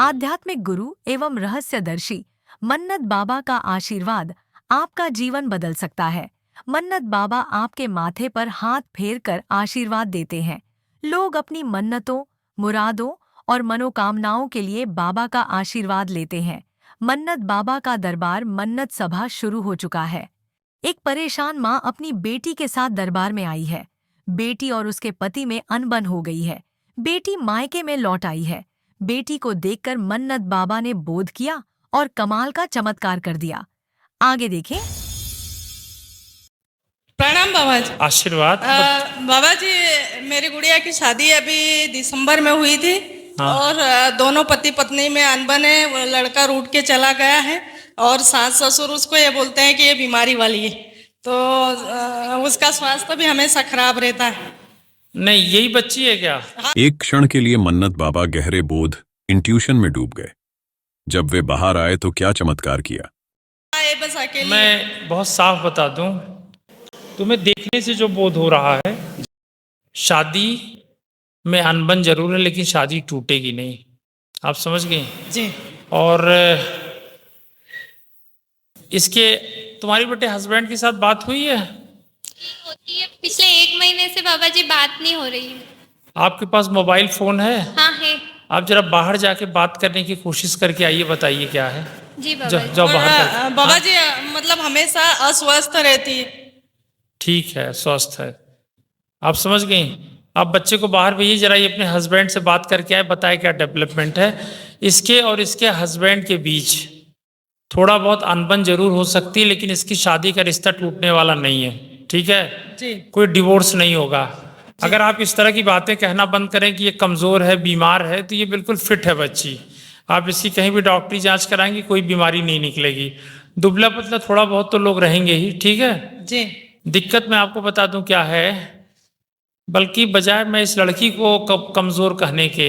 आध्यात्मिक गुरु एवं रहस्यदर्शी मन्नत बाबा का आशीर्वाद आपका जीवन बदल सकता है। मन्नत बाबा आपके माथे पर हाथ फेर कर आशीर्वाद देते हैं। लोग अपनी मन्नतों, मुरादों और मनोकामनाओं के लिए बाबा का आशीर्वाद लेते हैं। मन्नत बाबा का दरबार मन्नत सभा शुरू हो चुका है। एक परेशान माँ अपनी बेटी के साथ दरबार में आई है। बेटी और उसके पति में अनबन हो गई है। बेटी मायके में लौट आई है। बेटी को देखकर मन्नत बाबा ने बोध किया और कमाल का चमत्कार कर दिया। आगे देखें। प्रणाम बाबा जी। आशीर्वाद। बाबा जी, मेरी गुड़िया की शादी अभी दिसंबर में हुई थी। हाँ। और दोनों पति पत्नी में अनबन है। वो लड़का रूठ के चला गया है और सास ससुर उसको ये बोलते हैं कि ये बीमारी वाली है, तो उसका स्वास्थ्य भी हमेशा खराब रहता है। नहीं, यही बच्ची है क्या? एक क्षण के लिए मन्नत बाबा गहरे बोध इंट्यूशन में डूब गए। जब वे बाहर आए तो क्या चमत्कार किया। ये बस अकेली। मैं बहुत साफ बता दूं, तुम्हें देखने से जो बोध हो रहा है, शादी में अनबन जरूर है लेकिन शादी टूटेगी नहीं। आप समझ गए जी। और इसके तुम्हारी बेटे हस्बैंड के साथ बात हुई है? होती है, पिछले 1 महीने से बाबा जी बात नहीं हो रही है। आपके पास मोबाइल फोन है? हाँ है। आप जरा बाहर जाके बात करने की कोशिश करके आइए, बताइए क्या है। जी बाबा जी। जाओ बाहर कर। बाबा जी, मतलब हमेशा अस्वस्थ रहती है। ठीक है, स्वस्थ है। आप समझ गई। आप बच्चे को बाहर भेजिए, जरा ये अपने हस्बैंड से बात करके आए, बताए क्या डेवलपमेंट है। इसके और इसके हस्बैंड के बीच थोड़ा बहुत अनबन जरूर हो सकती है लेकिन इसकी शादी का रिश्ता टूटने वाला नहीं है। ठीक है जी। कोई डिवोर्स नहीं होगा। अगर आप इस तरह की बातें कहना बंद करें कि ये कमजोर है, बीमार है, तो ये बिल्कुल फिट है बच्ची। आप इसकी कहीं भी डॉक्टरी जांच कराएंगे, कोई बीमारी नहीं निकलेगी। दुबला पतला थोड़ा बहुत तो लोग रहेंगे ही। ठीक है जी। दिक्कत मैं आपको बता दूं क्या है, बल्कि बजाय मैं इस लड़की को कमजोर कहने के,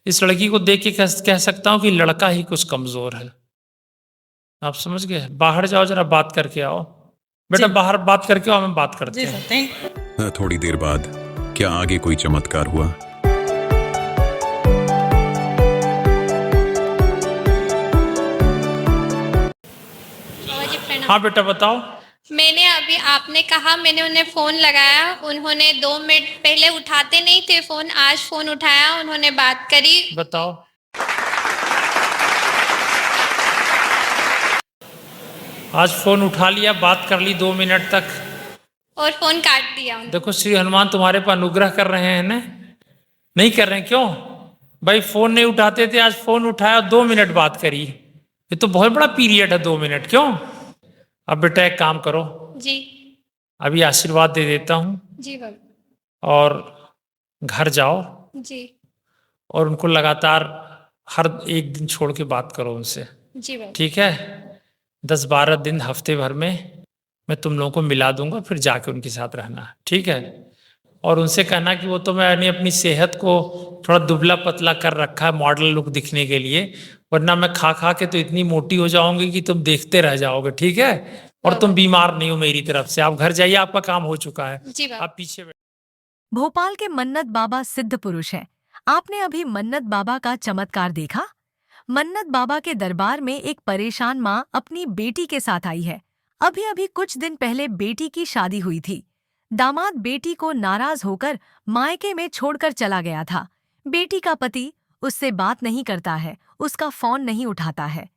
इस लड़की को देख के कह सकता हूं कि लड़का ही कुछ कमजोर है। आप समझ गए। बाहर जाओ, जरा बात करके आओ बेटा, बाहर बात करके आओ, हम बात करते जी हैं। Sir, thank. थोड़ी देर बाद क्या आगे कोई चमत्कार हुआ। बाबा जी प्रणाम। हाँ बेटा बताओ। मैंने अभी, आपने कहा, मैंने उन्हें फोन लगाया, उन्होंने 2 मिनट पहले उठाते नहीं थे फोन, आज फोन उठाया, उन्होंने बात करी। बताओ। आज फोन उठा लिया, बात कर ली 2 मिनट तक और फोन काट दिया उन्होंने। देखो श्री हनुमान तुम्हारे पर अनुग्रह कर रहे हैं ना, नहीं कर रहे हैं क्यों भाई? फोन नहीं उठाते थे, आज फोन उठाया, 2 मिनट बात करी। ये तो बहुत बड़ा पीरियड है 2 मिनट। क्यों? अब बेटा एक काम करो, जी। अभी आशीर्वाद दे देता हूँ जी बाबा। और घर जाओ जी। और उनको लगातार हर एक दिन छोड़ के बात करो उनसे। जी बाबा। ठीक है 10-12 दिन, हफ्ते भर में मैं तुम लोगों को मिला दूंगा, फिर जाके उनके साथ रहना। ठीक है और उनसे कहना कि वो तो मैंने अपनी सेहत को थोड़ा दुबला पतला कर रखा है मॉडल लुक दिखने के लिए, वरना मैं खा खा के तो इतनी मोटी हो जाऊंगी कि तुम देखते रह जाओगे। ठीक है और तुम बीमार नहीं हो मेरी तरफ से। आप घर जाइए, आपका काम हो चुका है। जी बाबा। आप पीछे भोपाल के मन्नत बाबा सिद्ध पुरुष हैं। आपने अभी मन्नत बाबा का चमत्कार देखा। मन्नत बाबा के दरबार में एक परेशान माँ अपनी बेटी के साथ आई है। अभी अभी कुछ दिन पहले बेटी की शादी हुई थी। दामाद बेटी को नाराज होकर मायके में छोड़कर चला गया था। बेटी का पति उससे बात नहीं करता है, उसका फोन नहीं उठाता है।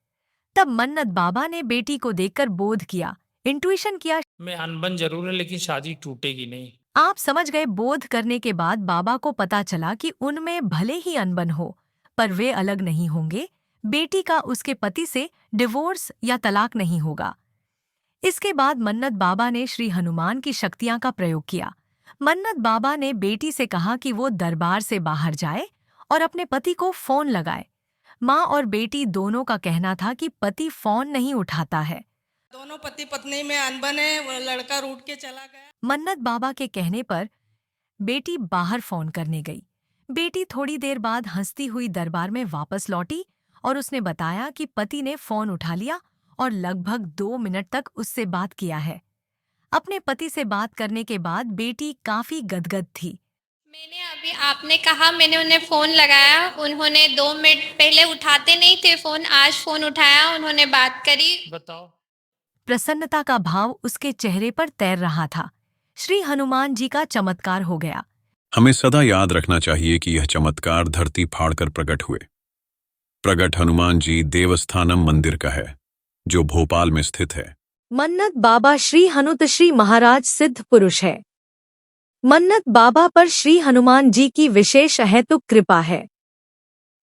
तब मन्नत बाबा ने बेटी को देखकर बोध किया, इंट्यूशन किया। में अनबन जरूर है लेकिन शादी टूटेगी नहीं। आप समझ गए। बोध करने के बाद बाबा को पता चला कि उनमें भले ही अनबन हो पर वे अलग नहीं होंगे। बेटी का उसके पति से डिवोर्स या तलाक नहीं होगा। इसके बाद मन्नत बाबा ने श्री हनुमान की शक्तियां का प्रयोग किया। मन्नत बाबा ने बेटी से कहा कि वो दरबार से बाहर जाए और अपने पति को फोन लगाए। माँ और बेटी दोनों का कहना था कि पति फोन नहीं उठाता है। दोनों पति पत्नी में अनबन है। वो लड़का रूठ के चला गया। मन्नत बाबा के कहने पर बेटी बाहर फोन करने गई। बेटी थोड़ी देर बाद हंसती हुई दरबार में वापस लौटी और उसने बताया कि पति ने फोन उठा लिया और लगभग 2 मिनट तक उससे बात किया है। अपने पति से बात करने के बाद बेटी काफी गदगद थी। मैंने अभी आपने कहा मैंने उन्हें फ़ोन लगाया, उन्होंने 2 मिनट पहले उठाते नहीं थे फ़ोन, आज फ़ोन उठाया, उन्होंने बात करी। बताओ। प्रसन्नता का भाव उसके चेहरे पर तैर रहा था। श्री हनुमान जी का चमत्कार हो गया। हमें सदा याद रखना चाहिए कि यह चमत्कार धरती फाड़कर प्रकट हुए। प्रगट हनुमान जी देवस्थानम मंदिर का है, जो भोपाल में स्थित है। मन्नत बाबा श्री हनुत श्री महाराज सिद्ध पुरुष है। मन्नत बाबा पर श्री हनुमान जी की विशेष अहेतुक कृपा है।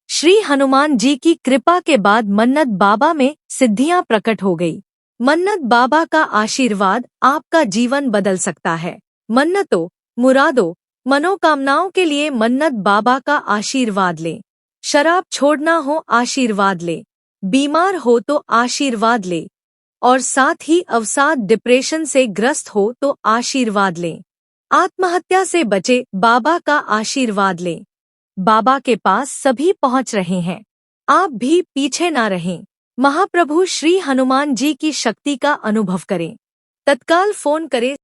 श्री हनुमान जी की कृपा के बाद मन्नत बाबा में सिद्धियां प्रकट हो गई। मन्नत बाबा का आशीर्वाद आपका जीवन बदल सकता है। मन्नतों, मुरादों, मनोकामनाओं के लिए मन्नत बाबा का आशीर्वाद लें। शराब छोड़ना हो आशीर्वाद ले, बीमार हो तो आशीर्वाद ले, और साथ ही अवसाद डिप्रेशन से ग्रस्त हो तो आशीर्वाद लें। आत्महत्या से बचे, बाबा का आशीर्वाद लें। बाबा के पास सभी पहुंच रहे हैं, आप भी पीछे ना रहें। महाप्रभु श्री हनुमान जी की शक्ति का अनुभव करें। तत्काल फोन करें